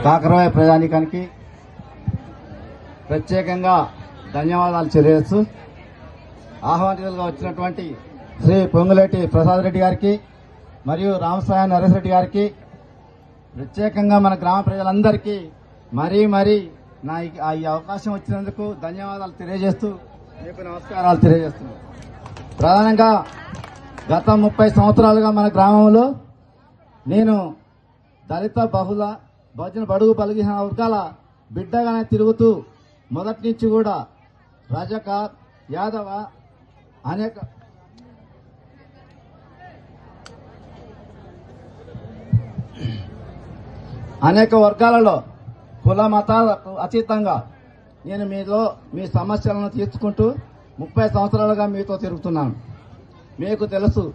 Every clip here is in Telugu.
కాకరవాయ ప్రజానీకానికి ప్రత్యేకంగా ధన్యవాదాలు తెలియజేస్తూ ఆహ్వానితులుగా వచ్చినటువంటి శ్రీ పొంగులేటి ప్రసాద్ రెడ్డి గారికి మరియు రామసాయ నరేష్ రెడ్డి గారికి ప్రత్యేకంగా మన గ్రామ ప్రజలందరికీ మరీ ఈ అవకాశం వచ్చినందుకు ధన్యవాదాలు తెలియజేస్తూ మీకు నమస్కారాలు తెలియజేస్తున్నాను. ప్రధానంగా గత 30 సంవత్సరాలుగా మన గ్రామంలో నేను దళిత బహుజన బడుగు బలిగిన వర్గాల బిడ్డగానే తిరుగుతూ మొదటి నుంచి కూడా రజక యాదవ అనేక వర్గాలలో కుల మతాలకు అతీతంగా నేను మీ సమస్యలను తీర్చుకుంటూ 30 సంవత్సరాలుగా మీతో తిరుగుతున్నాను. మీకు తెలుసు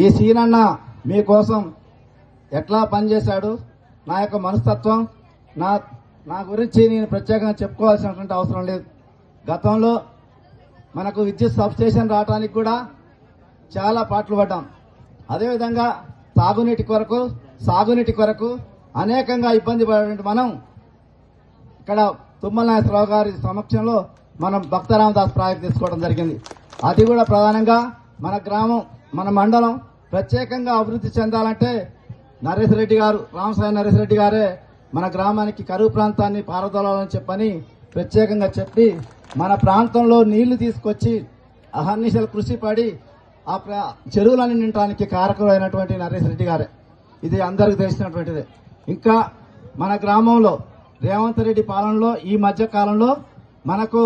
ఈ సీనన్న మీకోసం ఎట్లా పనిచేశాడు. నా యొక్క మనస్తత్వం నా గురించి నేను ప్రత్యేకంగా చెప్పుకోవాల్సినటువంటి అవసరం లేదు. గతంలో మనకు విద్యుత్ సబ్స్టేషన్ రావడానికి కూడా చాలా పాటలు పడ్డాం. అదేవిధంగా సాగునీటి కొరకు అనేకంగా ఇబ్బంది పడేటువంటి మనం ఇక్కడ తుమ్మల నాగేశ్వరరావు గారి సమక్షంలో మనం భక్తరామదాస్ ప్రాజెక్ట్ తీసుకోవడం జరిగింది. అది కూడా ప్రధానంగా మన గ్రామం మన మండలం ప్రత్యేకంగా అభివృద్ధి చెందాలంటే నరేష్ రెడ్డి గారు రామసాయి నరేష్ రెడ్డి గారే మన గ్రామానికి కరువు ప్రాంతాన్ని పారదోలాలని చెప్పని ప్రత్యేకంగా చెప్పి మన ప్రాంతంలో నీళ్లు తీసుకొచ్చి అహర్నిశలు కృషి పడి ఆ చెరువులను నిండటానికి కారకులైనటువంటి నరేష్ రెడ్డి గారే. ఇది అందరికీ తెలిసినటువంటిదే. ఇంకా మన గ్రామంలో రేవంత్ రెడ్డి పాలనలో ఈ మధ్య కాలంలో మనకు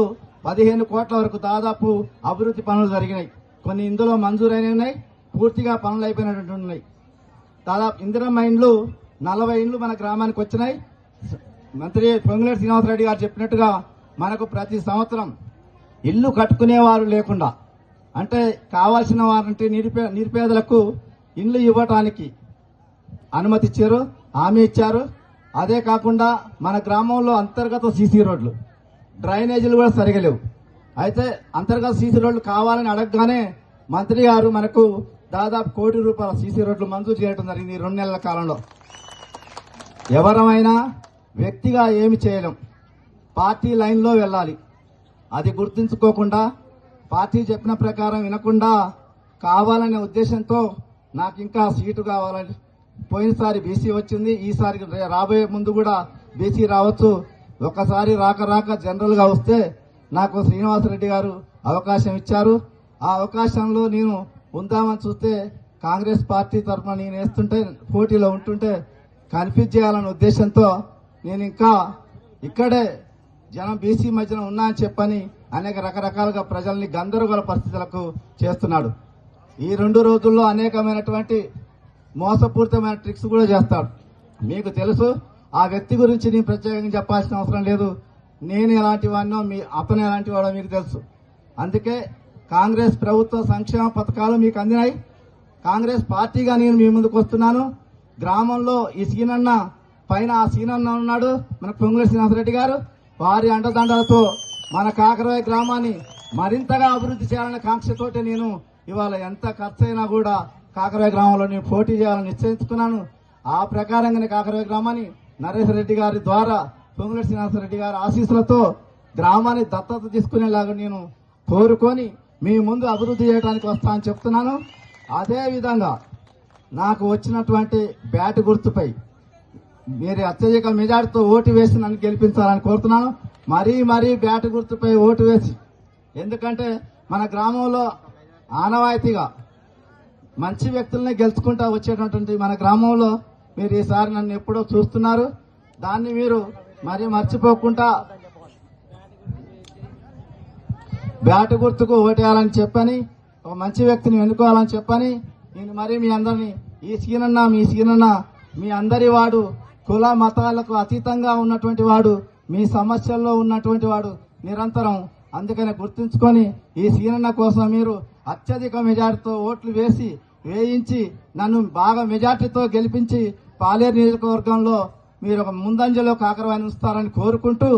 15 కోట్ల వరకు దాదాపు అభివృద్ధి పనులు జరిగినాయి. కొన్ని ఇందులో మంజూరైన ఉన్నాయి, పూర్తిగా పనులు అయిపోయినటువంటి ఉన్నాయి. దాదాపు ఇందిరమ్మ ఇండ్లు 40 ఇండ్లు మన గ్రామానికి వచ్చినాయి. మంత్రి పొంగులేటి శ్రీనివాసరెడ్డి గారు చెప్పినట్టుగా మనకు ప్రతి సంవత్సరం ఇల్లు కట్టుకునేవారు లేకుండా అంటే కావాల్సిన వారంటే నిరుపేదలకు ఇల్లు ఇవ్వటానికి అనుమతి ఇచ్చారు, హామీ ఇచ్చారు. అదే కాకుండా మన గ్రామంలో అంతర్గత సీసీ రోడ్లు డ్రైనేజీలు కూడా సరిగా లేవు. అయితే అంతర్గత సీసీ రోడ్లు కావాలని అడగగానే మంత్రి గారు మనకు దాదాపు ₹1 కోటి సీసీ రోడ్లు మంజూరు చేయడం జరిగింది 2 నెలల కాలంలో. ఎవరమైనా వ్యక్తిగా ఏమి చేయలేం, పార్టీ లైన్లో వెళ్ళాలి. అది గుర్తుంచుకోకుండా పార్టీ చెప్పిన ప్రకారం వినకుండా కావాలనే ఉద్దేశంతో నాకు ఇంకా సీటు కావాలని పోయినసారి బీసీ వచ్చింది, ఈసారి రాబోయే ముందు కూడా బీసీ రావచ్చు. ఒకసారి రాక జనరల్ గా వస్తే నాకు శ్రీనివాసరెడ్డి గారు అవకాశం ఇచ్చారు. ఆ అవకాశంలో నేను ఉందామని చూస్తే కాంగ్రెస్ పార్టీ తరఫున నేను వేస్తుంటే పోటీలో ఉంటుంటే కన్ఫ్యూజ్ చేయాలనే ఉద్దేశంతో నేను ఇంకా ఇక్కడే జనం బీసీ మధ్యన ఉన్నా అని చెప్పని అనేక రకరకాలుగా ప్రజల్ని గందరగోళ పరిస్థితులకు చేస్తున్నాడు. ఈ 2 రోజుల్లో అనేకమైనటువంటి మోసపూరితమైన ట్రిక్స్ కూడా చేస్తాడు. మీకు తెలుసు, ఆ వ్యక్తి గురించి నేను ప్రత్యేకంగా చెప్పాల్సిన అవసరం లేదు. నేను ఎలాంటి వాడినో అతను ఎలాంటి వాడో మీకు తెలుసు. అందుకే కాంగ్రెస్ ప్రభుత్వ సంక్షేమ పథకాలు మీకు అందినాయి. కాంగ్రెస్ పార్టీగా నేను మీ ముందుకు వస్తున్నాను. గ్రామంలో ఈ సీనన్న పైన ఆ సీనన్న ఉన్నాడు, మన పొంగులేటి శ్రీనివాసరెడ్డి గారు. వారి అండదండలతో మన కాకరవాయ గ్రామాన్ని మరింతగా అభివృద్ధి చేయాలనే కాంక్షతోటి నేను ఇవాళ ఎంత ఖర్చు అయినా కూడా కాకరవాయ గ్రామంలో నేను పోటీ చేయాలని నిశ్చయించుకున్నాను. ఆ ప్రకారంగానే కాకరవాయ గ్రామాన్ని నరేష్ రెడ్డి గారి ద్వారా పొంగులేటి శ్రీనివాసరెడ్డి గారి ఆశీస్సులతో గ్రామాన్ని దత్తత తీసుకునేలాగా నేను కోరుకొని మీ ముందు అభివృద్ధి చేయడానికి వస్తా అని చెప్తున్నాను. అదేవిధంగా నాకు వచ్చినటువంటి బ్యాట్ గుర్తుపై మీరు అత్యధిక మెజార్టీతో ఓటు వేసి నన్ను గెలిపించాలని కోరుతున్నాను. మరీ బ్యాట్ గుర్తుపై ఓటు వేసి, ఎందుకంటే మన గ్రామంలో ఆనవాయితీగా మంచి వ్యక్తులనే గెలుచుకుంటా వచ్చేటటువంటి మన గ్రామంలో మీరు ఈసారి నన్ను ఎప్పుడో చూస్తున్నారు. దాన్ని మీరు మరీ మర్చిపోకుండా బ్యాట్ గుర్తుకు ఓటేయాలని చెప్పని, ఒక మంచి వ్యక్తిని ఎన్నుకోవాలని చెప్పని నేను మరీ మీ అందరినీ మీ సీనన్న మీ అందరి వాడు, కుల మతాలకు అతీతంగా ఉన్నటువంటి వాడు, మీ సమస్యల్లో ఉన్నటువంటి వాడు నిరంతరం. అందుకని గుర్తుంచుకొని ఈ సీనన్న కోసం మీరు అత్యధిక మెజార్టీతో ఓట్లు వేయించి నన్ను బాగా మెజార్టీతో గెలిపించి పాలేరు నియోజకవర్గంలో మీరు ఒక ముందంజలో కాకరవాయిని ఉంచుతారని కోరుకుంటూ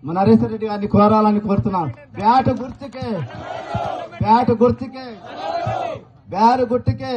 నరేష్ రెడ్డి గారిని కోరాలని కోరుతున్నాను. బ్యాటు గుర్తుకే